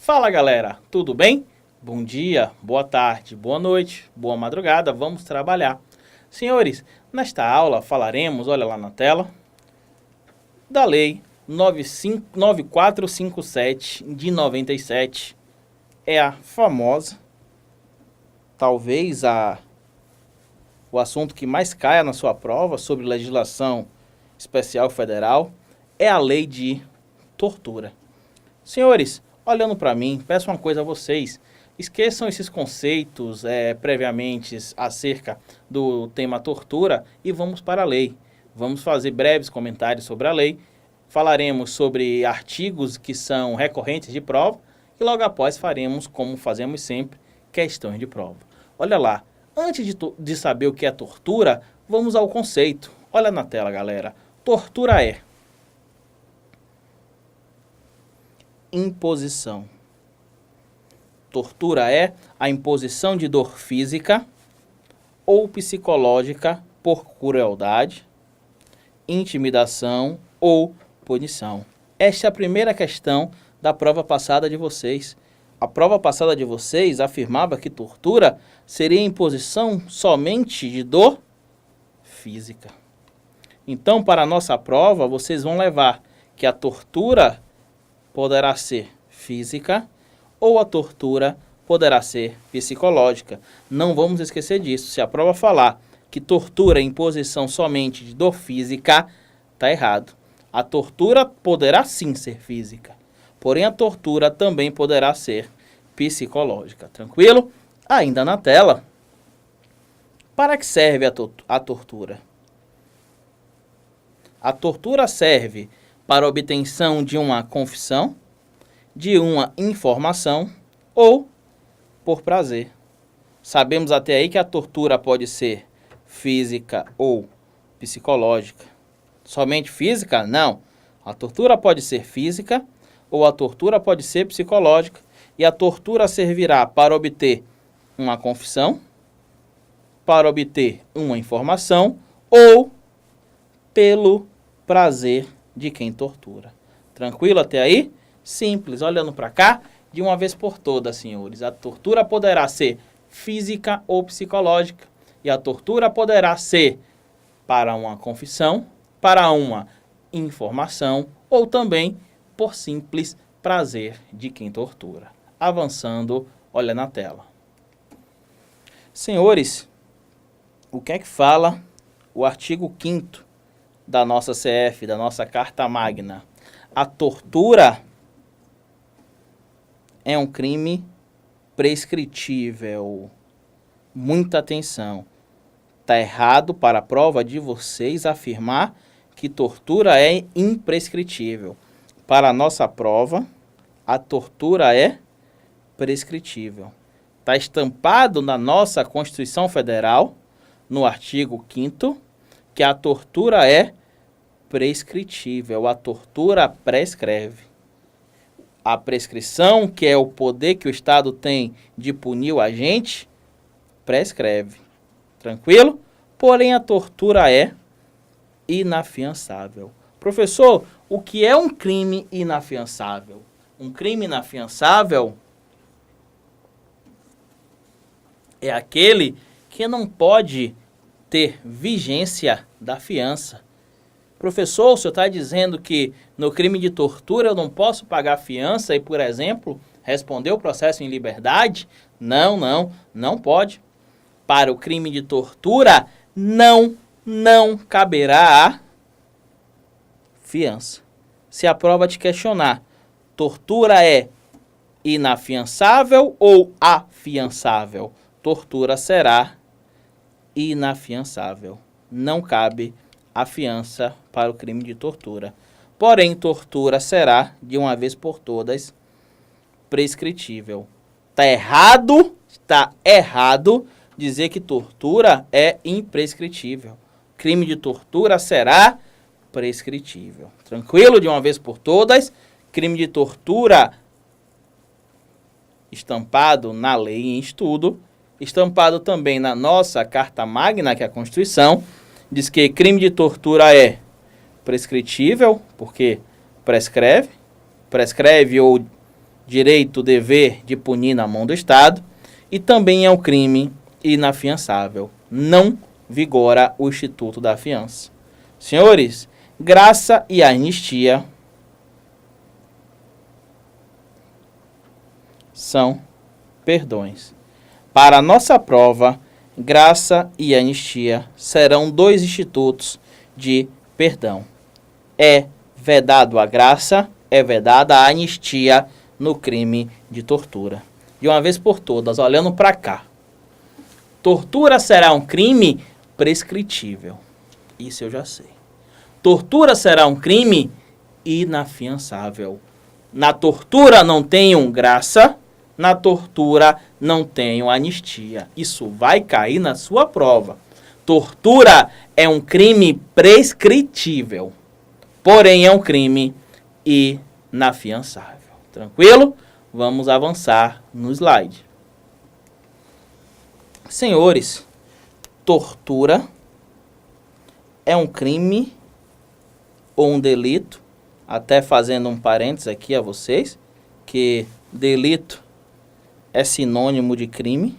Fala galera, tudo bem? Bom dia, boa tarde, boa noite, boa madrugada, vamos trabalhar. Senhores, nesta aula falaremos, olha lá na tela, da Lei 9457 de 97. É a famosa, talvez o assunto que mais caia na sua prova sobre legislação especial federal, é a lei de tortura. Senhores, olhando para mim, peço uma coisa a vocês. Esqueçam esses conceitos previamente acerca do tema tortura e vamos para a lei. Vamos fazer breves comentários sobre a lei. Falaremos sobre artigos que são recorrentes de prova e logo após faremos, como fazemos sempre, questões de prova. Olha lá, antes de saber o que é tortura, vamos ao conceito. Olha na tela, galera. Tortura é imposição. Tortura é a imposição de dor física ou psicológica por crueldade, intimidação ou punição. Esta é a primeira questão da prova passada de vocês. A prova passada de vocês afirmava que tortura seria imposição somente de dor física. Então, para a nossa prova, vocês vão levar que a tortura poderá ser física ou a tortura poderá ser psicológica. Não vamos esquecer disso. Se a prova falar que tortura é imposição somente de dor física, está errado. A tortura poderá sim ser física, porém a tortura também poderá ser psicológica. Tranquilo? Ainda na tela. Para que serve a tortura? A tortura serve para a obtenção de uma confissão, de uma informação ou por prazer. Sabemos até aí que a tortura pode ser física ou psicológica. Somente física? Não. A tortura pode ser física ou a tortura pode ser psicológica. E a tortura servirá para obter uma confissão, para obter uma informação ou pelo prazer de quem tortura. Tranquilo até aí? Simples, olhando para cá, de uma vez por todas, senhores. A tortura poderá ser física ou psicológica. E a tortura poderá ser para uma confissão, para uma informação ou também por simples prazer de quem tortura. Avançando, olha na tela. Senhores, o que é que fala o artigo 5º da nossa CF, da nossa Carta Magna? A tortura é um crime prescritível. Muita atenção. Está errado para a prova de vocês afirmar que tortura é imprescritível. Para a nossa prova, a tortura é prescritível. Está estampado na nossa Constituição Federal, no artigo 5º, que a tortura é prescritível. A tortura prescreve. A prescrição, que é o poder que o Estado tem de punir o agente, prescreve. Tranquilo? Porém, a tortura é inafiançável. Professor, o que é um crime inafiançável? Um crime inafiançável é aquele que não pode ter vigência da fiança. Professor, o senhor está dizendo que no crime de tortura eu não posso pagar fiança e, por exemplo, responder o processo em liberdade? Não pode. Para o crime de tortura, não caberá a fiança. Se a prova te questionar, tortura é inafiançável ou afiançável? Tortura será inafiançável. Não cabe a fiança para o crime de tortura. Porém, tortura será, de uma vez por todas, prescritível. Está errado dizer que tortura é imprescritível. Crime de tortura será prescritível. Tranquilo? De uma vez por todas, crime de tortura estampado na lei em estudo, estampado também na nossa Carta Magna, que é a Constituição, diz que crime de tortura é prescritível, porque prescreve ou direito, dever de punir na mão do Estado, e também é um crime inafiançável. Não vigora o Instituto da Fiança. Senhores, graça e anistia são perdões. Para a nossa prova, graça e anistia serão dois institutos de perdão. É vedado a graça, é vedada a anistia no crime de tortura. De uma vez por todas, olhando para cá. Tortura será um crime prescritível. Isso eu já sei. Tortura será um crime inafiançável. Na tortura não tenho graça, na tortura não tenho anistia. Isso vai cair na sua prova. Tortura é um crime prescritível, porém é um crime inafiançável. Tranquilo? Vamos avançar no slide. Senhores, tortura é um crime ou um delito, até fazendo um parênteses aqui a vocês, que delito é sinônimo de crime.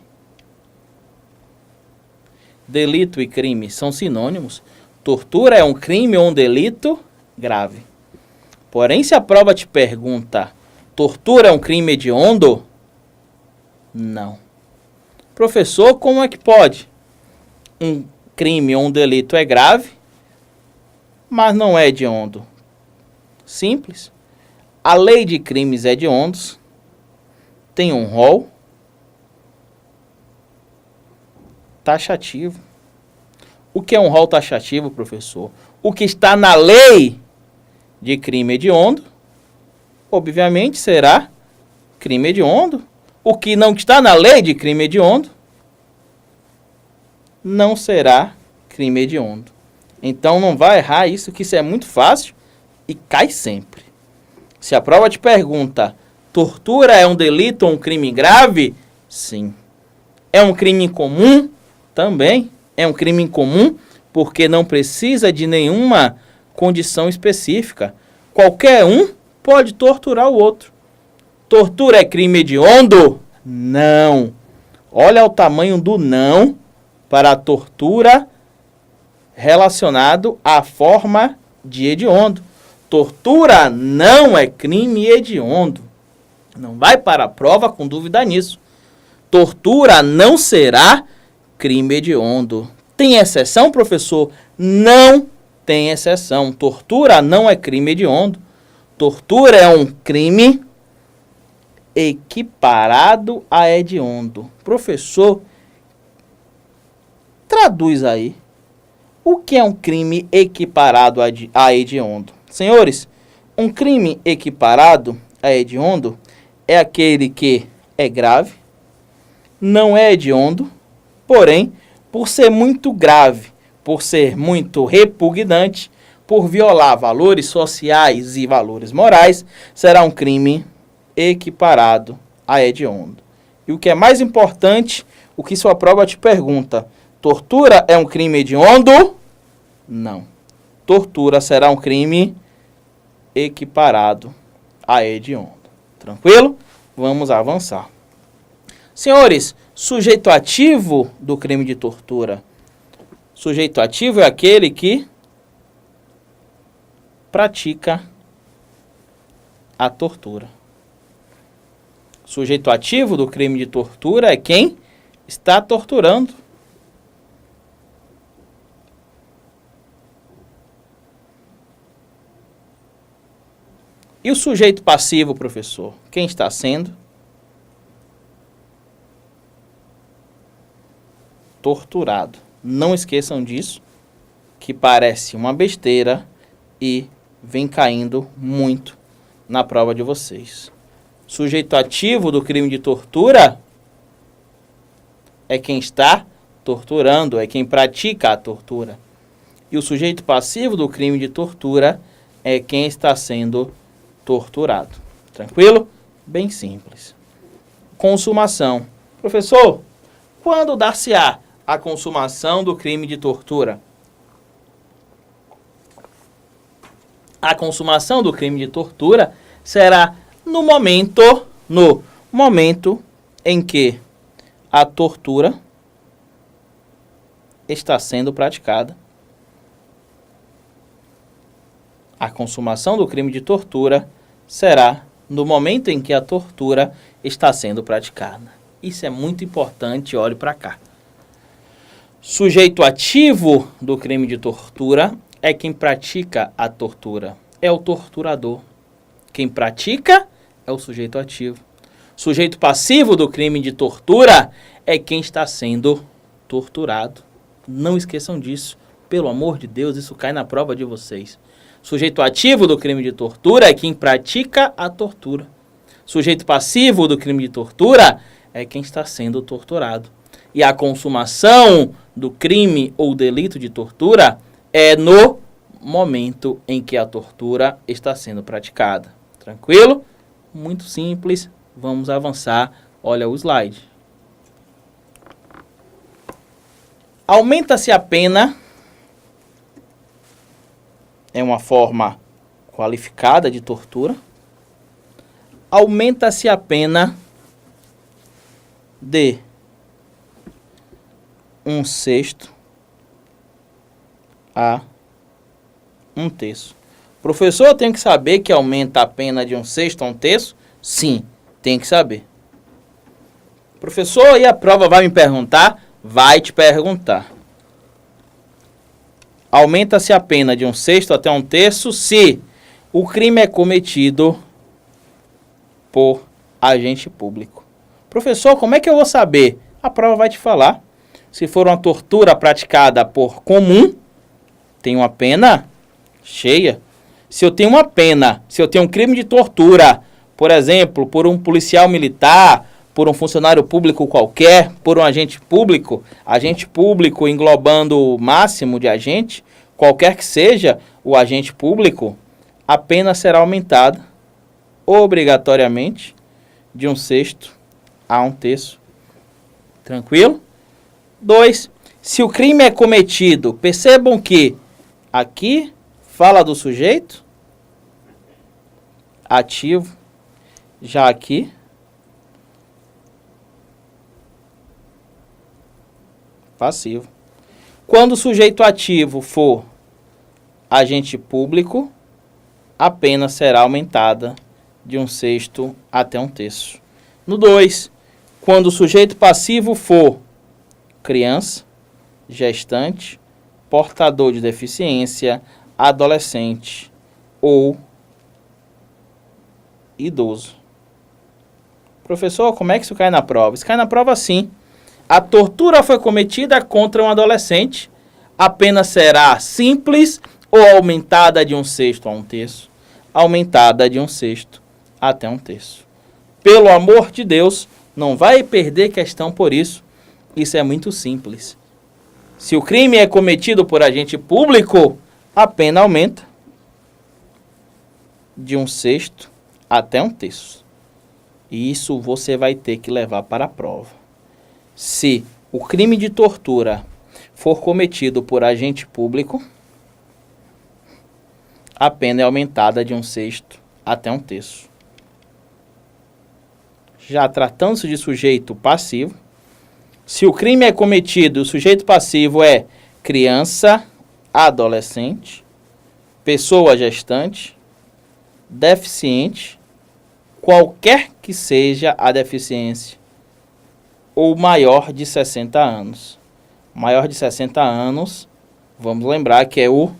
Delito e crime são sinônimos. Tortura é um crime ou um delito grave. Porém, se a prova te pergunta, tortura é um crime hediondo? Não. Professor, como é que pode? Um crime ou um delito é grave, mas não é hediondo. Simples. A lei de crimes hediondos tem um rol taxativo. O que é um rol taxativo, professor? O que está na lei de crime hediondo, obviamente será crime hediondo. O que não está na lei de crime hediondo não será crime hediondo. Então não vai errar isso, que isso é muito fácil e cai sempre. Se a prova te pergunta, tortura é um delito ou um crime grave? Sim. É um crime incomum? Também. É um crime incomum porque não precisa de nenhuma condição específica. Qualquer um pode torturar o outro. Tortura é crime hediondo? Não. Olha o tamanho do não para a tortura relacionado à forma de hediondo. Tortura não é crime hediondo. Não vai para a prova com dúvida nisso. Tortura não será crime hediondo. Tem exceção, professor? Não tem exceção. Tortura não é crime hediondo. Tortura é um crime equiparado a hediondo. Professor, traduz aí. O que é um crime equiparado a hediondo? Senhores, um crime equiparado a hediondo é aquele que é grave, não é hediondo, porém, por ser muito grave, por ser muito repugnante, por violar valores sociais e valores morais, será um crime equiparado a hediondo. E o que é mais importante, o que sua prova te pergunta, tortura é um crime hediondo? Não. Tortura será um crime equiparado a hediondo. Tranquilo? Vamos avançar. Senhores, sujeito ativo do crime de tortura. Sujeito ativo é aquele que pratica a tortura. Sujeito ativo do crime de tortura é quem está torturando. E o sujeito passivo, professor? Quem está sendo torturado. Não esqueçam disso, que parece uma besteira e vem caindo muito na prova de vocês. Sujeito ativo do crime de tortura é quem está torturando, é quem pratica a tortura. E o sujeito passivo do crime de tortura é quem está sendo torturado. Tranquilo? Bem simples. Consumação. Professor, quando dar-se-á a consumação do crime de tortura? A consumação do crime de tortura será no momento no momento em que a tortura está sendo praticada. A consumação do crime de tortura será no momento em que a tortura está sendo praticada. Isso é muito importante, olhe para cá. Sujeito ativo do crime de tortura é quem pratica a tortura. É o torturador. Quem pratica é o sujeito ativo. Sujeito passivo do crime de tortura é quem está sendo torturado. Não esqueçam disso. Pelo amor de Deus, isso cai na prova de vocês. Sujeito ativo do crime de tortura é quem pratica a tortura. Sujeito passivo do crime de tortura é quem está sendo torturado. E a consumação do crime ou delito de tortura é no momento em que a tortura está sendo praticada. Tranquilo? Muito simples. Vamos avançar. Olha o slide. Aumenta-se a pena. É uma forma qualificada de tortura. Aumenta-se a pena de 1/6 a 1/3. Professor, eu tenho que saber que aumenta a pena de 1/6 a 1/3? Sim, tem que saber. Professor, e a prova vai me perguntar? Vai te perguntar. Aumenta-se a pena de 1/6 até 1/3 se o crime é cometido por agente público. Professor, como é que eu vou saber? A prova vai te falar. Se for uma tortura praticada por comum, tem uma pena cheia. Se eu tenho uma pena, se eu tenho um crime de tortura, por exemplo, por um policial militar, por um funcionário público qualquer, por um agente público englobando o máximo de agente, qualquer que seja o agente público, a pena será aumentada obrigatoriamente de 1/6 a 1/3. Tranquilo? 2. Se o crime é cometido, percebam que aqui fala do sujeito ativo, já aqui passivo. Quando o sujeito ativo for agente público, a pena será aumentada de 1/6 até 1/3. No 2, quando o sujeito passivo for criança, gestante, portador de deficiência, adolescente ou idoso. Professor, como é que isso cai na prova? Isso cai na prova sim. A tortura foi cometida contra um adolescente, a pena será simples ou aumentada de 1/6 a 1/3? Aumentada de 1/6 até 1/3. Pelo amor de Deus, não vai perder questão por isso. Isso é muito simples. Se o crime é cometido por agente público, a pena aumenta de 1/6 até 1/3. E isso você vai ter que levar para a prova. Se o crime de tortura for cometido por agente público, a pena é aumentada de 1/6 até 1/3. Já tratando-se de sujeito passivo, se o crime é cometido e o sujeito passivo é criança, adolescente, pessoa gestante, deficiente, qualquer que seja a deficiência, ou maior de 60 anos. Maior de 60 anos, vamos lembrar que é o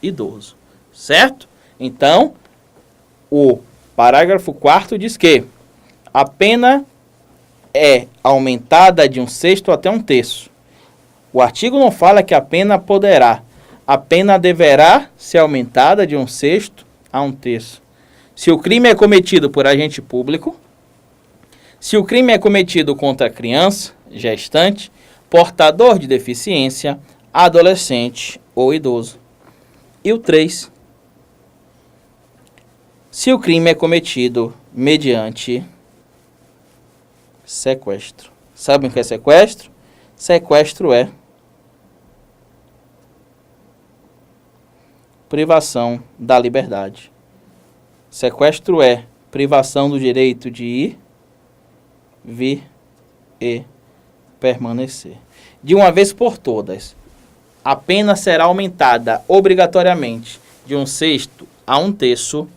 idoso, certo? Então, o parágrafo 4º diz que a pena é aumentada de 1/6 até 1/3. O artigo não fala que a pena poderá. A pena deverá ser aumentada de 1/6 a 1/3. Se o crime é cometido por agente público, se o crime é cometido contra criança, gestante, portador de deficiência, adolescente ou idoso. E o 3. Se o crime é cometido mediante sequestro. Sabem o que é sequestro? Sequestro é privação da liberdade. Sequestro é privação do direito de ir vir e permanecer. De uma vez por todas, a pena será aumentada obrigatoriamente de 1/6 a 1/3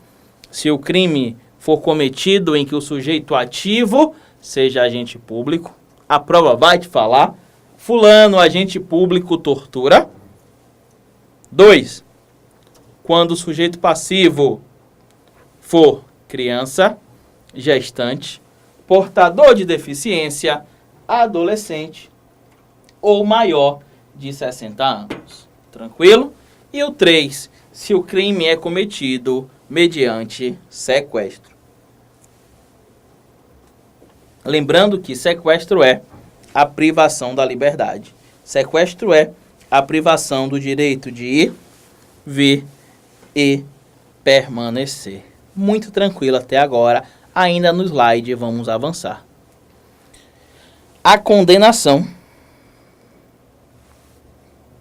se o crime for cometido em que o sujeito ativo seja agente público. A prova vai te falar: fulano, agente público, tortura. 2. Quando o sujeito passivo for criança, gestante, portador de deficiência, adolescente ou maior de 60 anos. Tranquilo? E o 3, se o crime é cometido mediante sequestro. Lembrando que sequestro é a privação da liberdade. Sequestro é a privação do direito de ir, vir e permanecer. Muito tranquilo até agora. Ainda no slide, vamos avançar. A condenação.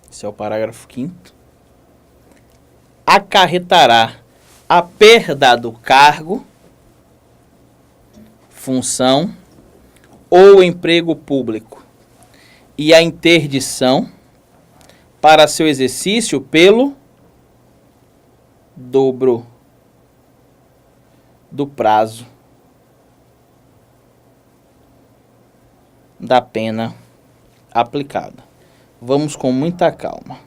Esse é o parágrafo 5º. Acarretará a perda do cargo, função ou emprego público e a interdição para seu exercício pelo dobro do prazo da pena aplicada. Vamos com muita calma.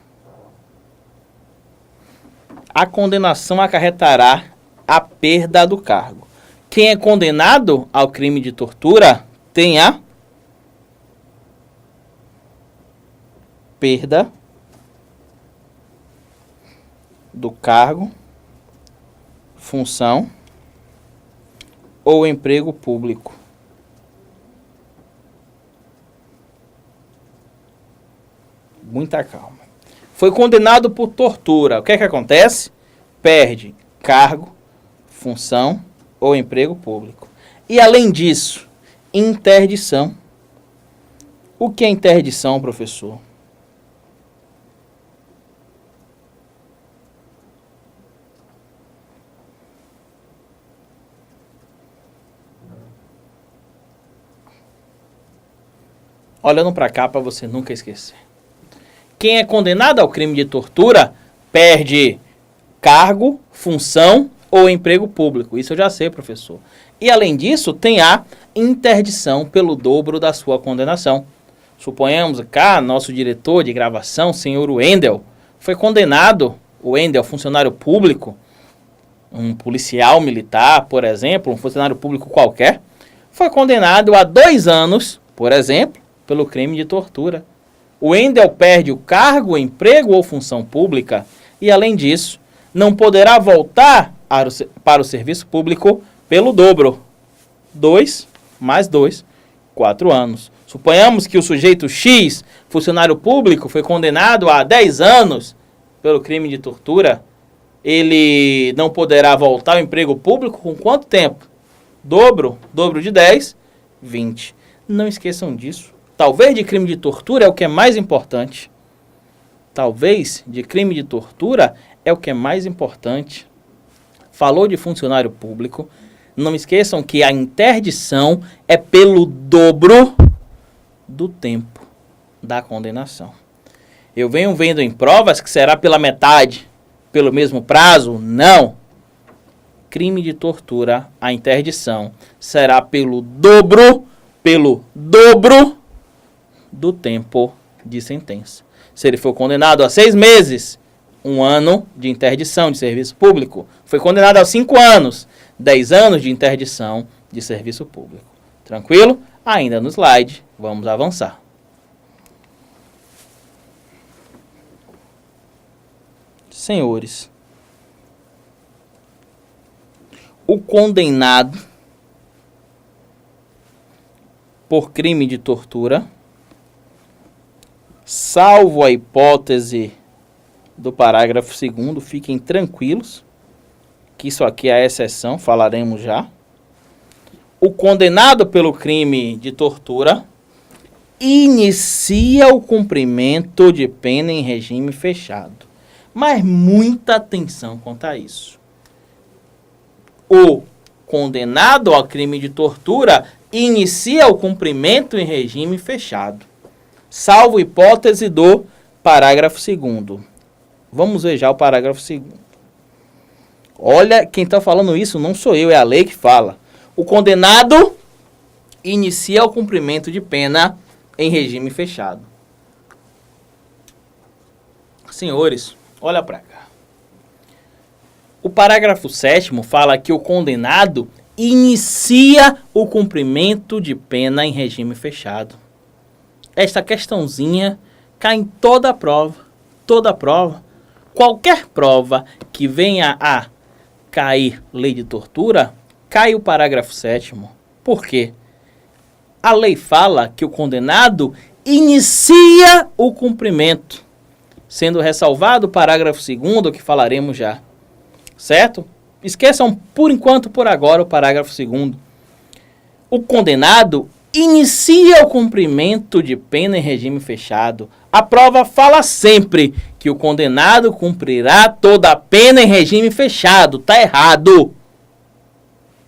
A condenação acarretará a perda do cargo. Quem é condenado ao crime de tortura tem a perda do cargo, função ou emprego público. Muita calma. Foi condenado por tortura. O que é que acontece? Perde cargo, função ou emprego público. E além disso, interdição. O que é interdição, professor? Olhando para cá para você nunca esquecer. Quem é condenado ao crime de tortura perde cargo, função ou emprego público. Isso eu já sei, professor. E além disso, tem a interdição pelo dobro da sua condenação. Suponhamos cá, nosso diretor de gravação, senhor Wendel, foi condenado, o Wendel, funcionário público, um policial militar, por exemplo, um funcionário público qualquer, foi condenado a 2 anos, por exemplo, pelo crime de tortura. O Wendel perde o cargo, emprego ou função pública e, além disso, não poderá voltar para o serviço público pelo dobro. 2 mais 2, 4 anos. Suponhamos que o sujeito X, funcionário público, foi condenado a 10 anos pelo crime de tortura. Ele não poderá voltar ao emprego público com quanto tempo? Dobro de 10, 20. Não esqueçam disso. Talvez de crime de tortura é o que é mais importante. Talvez de crime de tortura é o que é mais importante. Falou de funcionário público. Não esqueçam que a interdição é pelo dobro do tempo da condenação. Eu venho vendo em provas que será pela metade, pelo mesmo prazo. Não. Crime de tortura, a interdição será pelo dobro do tempo de sentença. Se ele for condenado a 6 meses, 1 ano de interdição de serviço público. Foi condenado a 5 anos, 10 anos de interdição de serviço público. Tranquilo? Ainda no slide, vamos avançar. Senhores, o condenado por crime de tortura, salvo a hipótese do parágrafo 2º, fiquem tranquilos, que isso aqui é a exceção, falaremos já. O condenado pelo crime de tortura inicia o cumprimento de pena em regime fechado. Mas muita atenção quanto a isso. O condenado ao crime de tortura inicia o cumprimento em regime fechado, salvo hipótese do parágrafo 2º. Vamos ver já o parágrafo 2º. Olha, quem está falando isso não sou eu, é a lei que fala. O condenado inicia o cumprimento de pena em regime fechado. Senhores, olha para cá. O parágrafo 7º fala que o condenado inicia o cumprimento de pena em regime fechado. Esta questãozinha cai em toda a prova. Toda prova. Qualquer prova que venha a cair lei de tortura, cai o parágrafo 7º. Por quê? A lei fala que o condenado inicia o cumprimento, sendo ressalvado o parágrafo 2º, que falaremos já. Certo? Esqueçam por enquanto, por agora, o parágrafo 2º. O condenado inicia o cumprimento de pena em regime fechado. A prova fala sempre que o condenado cumprirá toda a pena em regime fechado. Está errado.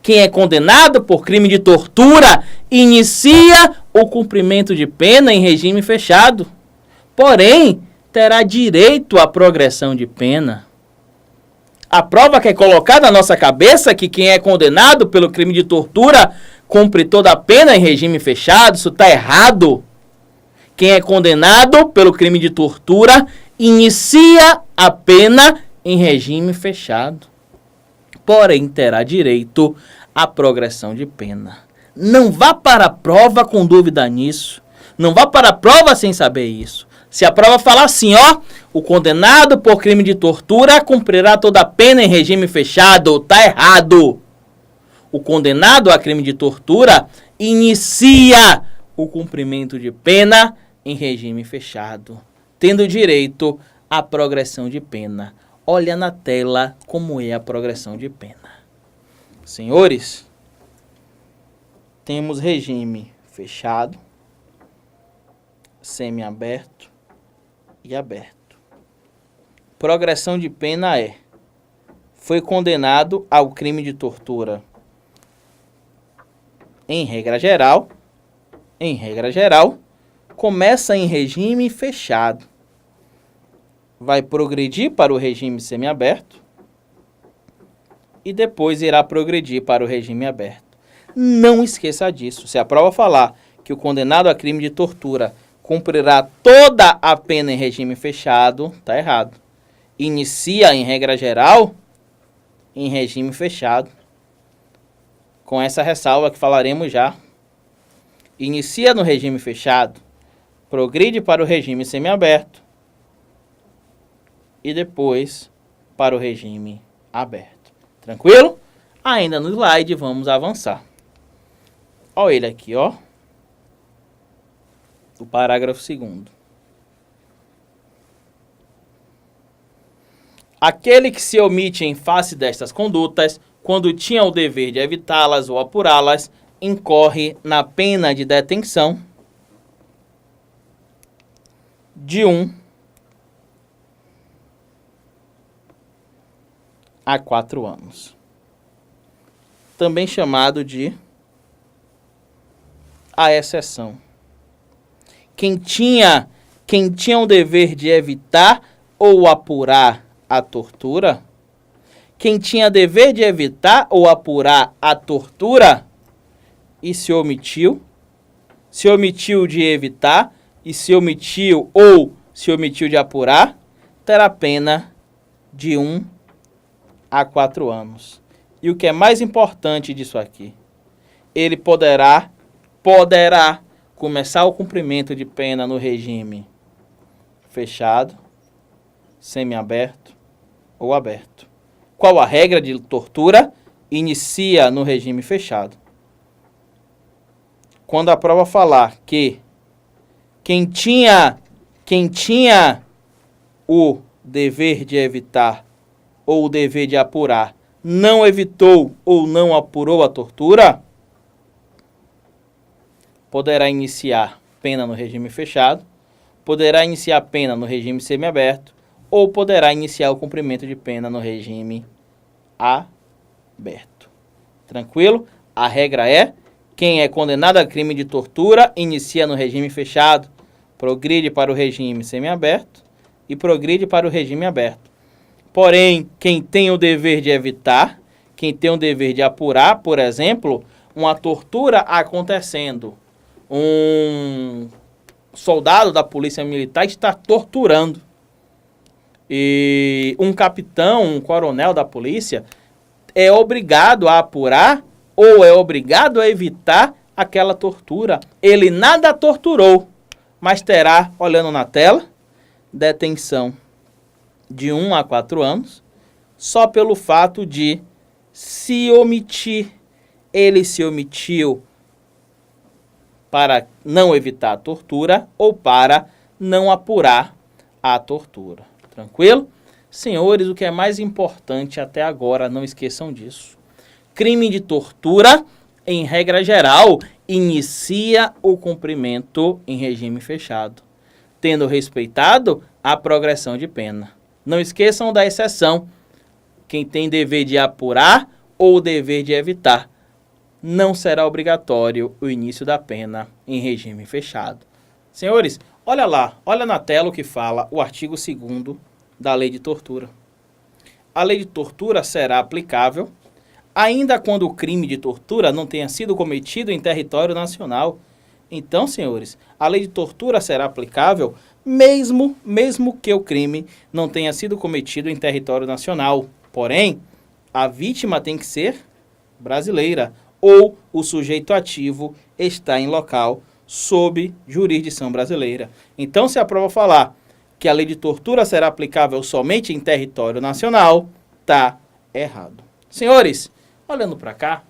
Quem é condenado por crime de tortura inicia o cumprimento de pena em regime fechado. Porém, terá direito à progressão de pena. A prova que é colocada na nossa cabeça é que quem é condenado pelo crime de tortura cumpre toda a pena em regime fechado. Isso está errado. Quem é condenado pelo crime de tortura inicia a pena em regime fechado. Porém, terá direito à progressão de pena. Não vá para a prova com dúvida nisso. Não vá para a prova sem saber isso. Se a prova falar assim, ó, o condenado por crime de tortura cumprirá toda a pena em regime fechado, tá errado. O condenado a crime de tortura inicia o cumprimento de pena em regime fechado, tendo direito à progressão de pena. Olha na tela como é a progressão de pena. Senhores, temos regime fechado, semiaberto e aberto. Progressão de pena é: foi condenado ao crime de tortura. Em regra geral, começa em regime fechado. Vai progredir para o regime semiaberto e depois irá progredir para o regime aberto. Não esqueça disso. Se a prova falar que o condenado a crime de tortura cumprirá toda a pena em regime fechado, está errado. Inicia, em regra geral, em regime fechado. Com essa ressalva que falaremos já. Inicia no regime fechado, progride para o regime semiaberto e depois para o regime aberto. Tranquilo? Ainda no slide, vamos avançar. Olha ele aqui, ó. O parágrafo 2º. Aquele que se omite em face destas condutas, quando tinha o dever de evitá-las ou apurá-las, incorre na pena de detenção de 1 a 4 anos. Também chamado de a exceção. Quem tinha o dever de evitar ou apurar a tortura, quem tinha dever de evitar ou apurar a tortura e se omitiu de evitar e se omitiu de apurar, terá pena de 1 a 4 anos. E o que é mais importante disso aqui, ele poderá começar o cumprimento de pena no regime fechado, semiaberto ou aberto. Qual a regra de tortura? Inicia no regime fechado. Quando a prova falar que quem tinha o dever de evitar ou o dever de apurar não evitou ou não apurou a tortura, poderá iniciar pena no regime fechado, poderá iniciar pena no regime semiaberto ou poderá iniciar o cumprimento de pena no regime aberto. Tranquilo? A regra é, quem é condenado a crime de tortura inicia no regime fechado, progride para o regime semiaberto e progride para o regime aberto. Porém, quem tem o dever de evitar, quem tem o dever de apurar, por exemplo, uma tortura acontecendo, um soldado da polícia militar está torturando e um capitão, um coronel da polícia é obrigado a apurar ou é obrigado a evitar aquela tortura. Ele nada torturou, mas terá, olhando na tela, detenção de 1 a 4 anos, só pelo fato de se omitir. Ele se omitiu para não evitar a tortura ou para não apurar a tortura. Tranquilo? Senhores, o que é mais importante até agora, não esqueçam disso. Crime de tortura, em regra geral, inicia o cumprimento em regime fechado, tendo respeitado a progressão de pena. Não esqueçam da exceção. Quem tem dever de apurar ou dever de evitar, não será obrigatório o início da pena em regime fechado. Senhores, olha lá, olha na tela o que fala o artigo 2º da Lei de Tortura. A Lei de Tortura será aplicável ainda quando o crime de tortura não tenha sido cometido em território nacional. Então, senhores, a Lei de Tortura será aplicável mesmo que o crime não tenha sido cometido em território nacional. Porém, a vítima tem que ser brasileira ou o sujeito ativo está em local sob jurisdição brasileira. Então, se a prova falar que a lei de tortura será aplicável somente em território nacional, tá errado. Senhores, olhando para cá,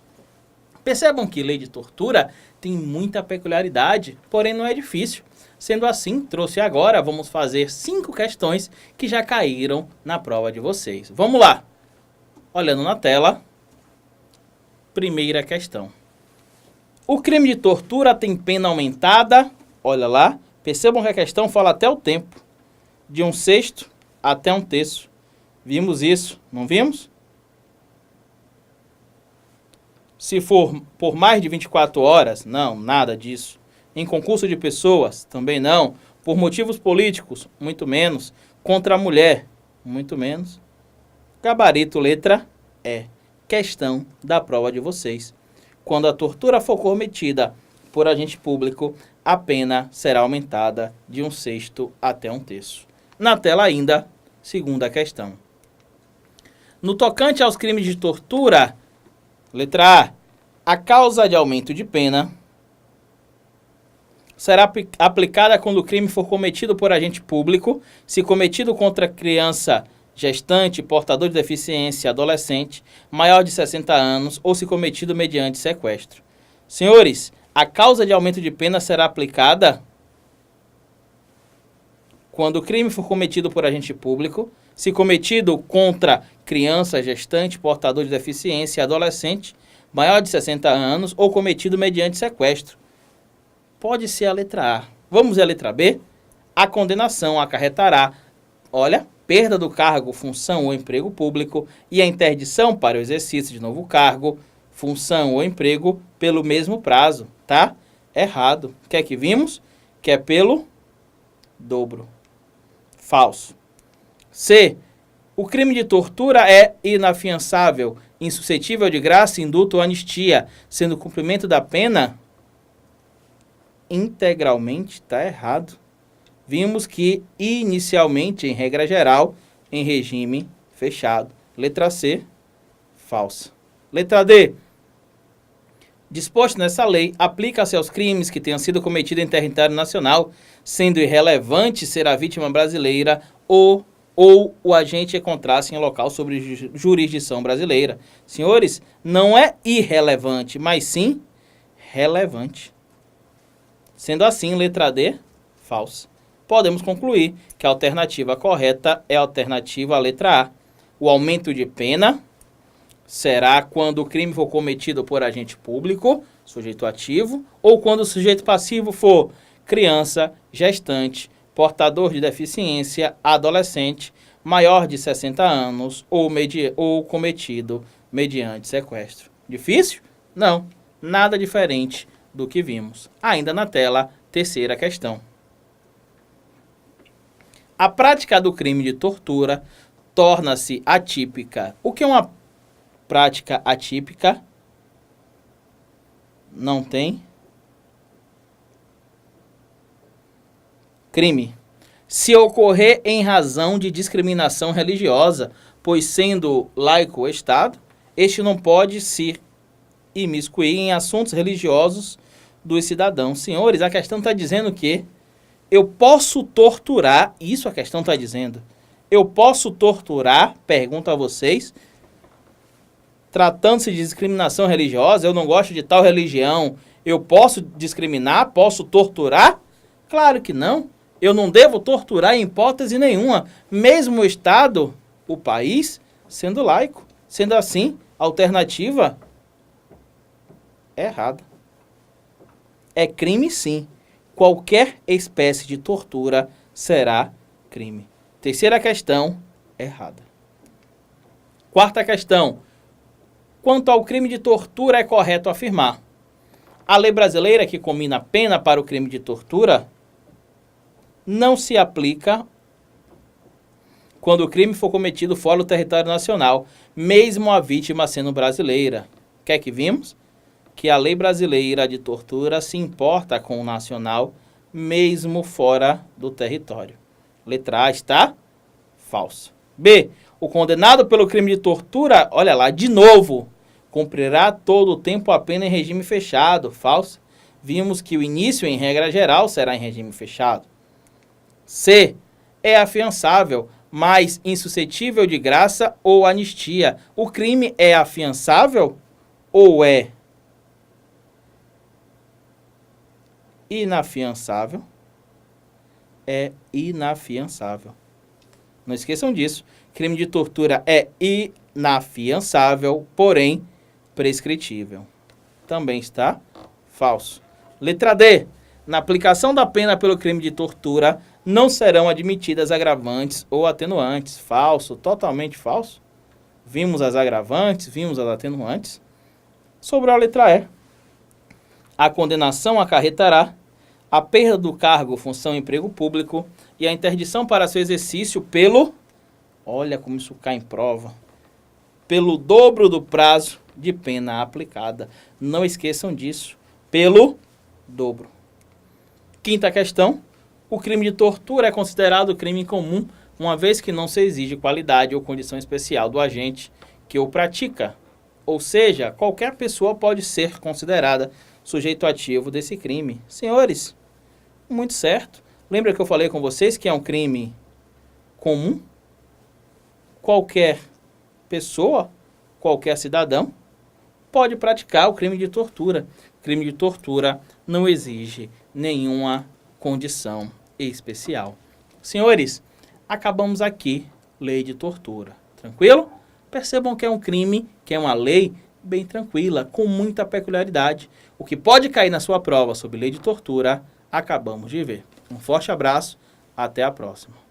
percebam que lei de tortura tem muita peculiaridade, porém não é difícil. Sendo assim, trouxe agora, vamos fazer 5 questões que já caíram na prova de vocês. Vamos lá! Olhando na tela, primeira questão. O crime de tortura tem pena aumentada, olha lá, percebam que a questão fala até o tempo, de 1/6 até 1/3. Vimos isso, não vimos? Se for por mais de 24 horas, não, nada disso. Em concurso de pessoas, também não. Por motivos políticos, muito menos. Contra a mulher, muito menos. Gabarito letra E. Questão da prova de vocês. Quando a tortura for cometida por agente público, a pena será aumentada de 1/6 até 1/3. Na tela ainda, segunda questão. No tocante aos crimes de tortura, letra A causa de aumento de pena será aplicada quando o crime for cometido por agente público, se cometido contra criança, gestante, portador de deficiência, adolescente, maior de 60 anos ou se cometido mediante sequestro. Senhores, a causa de aumento de pena será aplicada quando o crime for cometido por agente público, se cometido contra criança, gestante, portador de deficiência, adolescente, maior de 60 anos ou cometido mediante sequestro. Pode ser a letra A. Vamos à letra B? A condenação acarretará, olha, perda do cargo, função ou emprego público e a interdição para o exercício de novo cargo, função ou emprego pelo mesmo prazo, tá? Errado. O que é que vimos? Que é pelo dobro. Falso. C. O crime de tortura é inafiançável, insuscetível de graça, indulto ou anistia, sendo o cumprimento da pena integralmente, está errado. Vimos que inicialmente, em regra geral, em regime fechado. Letra C, falsa. Letra D. Disposto nessa lei, aplica-se aos crimes que tenham sido cometidos em território nacional, sendo irrelevante ser a vítima brasileira ou o agente encontrar-se em local sobre jurisdição brasileira. Senhores, não é irrelevante, mas sim relevante. Sendo assim, letra D, falsa. Podemos concluir que a alternativa correta é a alternativa letra A. O aumento de pena será quando o crime for cometido por agente público, sujeito ativo, ou quando o sujeito passivo for criança, gestante, portador de deficiência, adolescente, maior de 60 anos ou cometido mediante sequestro. Difícil? Não, nada diferente do que vimos. Ainda na tela, terceira questão. A prática do crime de tortura torna-se atípica. O que é uma prática atípica? Não tem crime. Se ocorrer em razão de discriminação religiosa, pois sendo laico o Estado, este não pode se imiscuir em assuntos religiosos dos cidadãos. Senhores, a questão está dizendo que eu posso torturar, isso a questão está dizendo. Eu posso torturar, pergunto a vocês, tratando-se de discriminação religiosa, eu não gosto de tal religião, eu posso discriminar, posso torturar? Claro que não. Eu não devo torturar em hipótese nenhuma, mesmo o Estado, o país, sendo laico. Sendo assim, a alternativa é errada. É crime, sim. Qualquer espécie de tortura será crime. Terceira questão, errada. Quarta questão. Quanto ao crime de tortura, é correto afirmar: a lei brasileira que combina a pena para o crime de tortura não se aplica quando o crime for cometido fora do território nacional, mesmo a vítima sendo brasileira. O que é que vimos? Que a lei brasileira de tortura se importa com o nacional, mesmo fora do território. Letra A está falso. B. O condenado pelo crime de tortura, olha lá, de novo, cumprirá todo o tempo a pena em regime fechado. Falso. Vimos que o início, em regra geral, será em regime fechado. C. É afiançável, mas insuscetível de graça ou anistia. O crime é afiançável ou é inafiançável? É inafiançável. Não esqueçam disso. Crime de tortura é inafiançável, porém prescritível. Também está falso. Letra D. Na aplicação da pena pelo crime de tortura, não serão admitidas agravantes ou atenuantes. Falso, totalmente falso. Vimos as agravantes, vimos as atenuantes. Sobrou a letra E. A condenação acarretará a perda do cargo, função, emprego público e a interdição para seu exercício pelo, olha como isso cai em prova, pelo dobro do prazo de pena aplicada. Não esqueçam disso, pelo dobro. Quinta questão. O crime de tortura é considerado crime comum, uma vez que não se exige qualidade ou condição especial do agente que o pratica. Ou seja, qualquer pessoa pode ser considerada sujeito ativo desse crime. Senhores, muito certo. Lembra que eu falei com vocês que é um crime comum? Qualquer pessoa, qualquer cidadão, pode praticar o crime de tortura. O crime de tortura não exige nenhuma condição especial. Senhores, acabamos aqui lei de tortura. Tranquilo? Percebam que é um crime, que é uma lei bem tranquila, com muita peculiaridade. O que pode cair na sua prova sobre lei de tortura, acabamos de ver. Um forte abraço, até a próxima.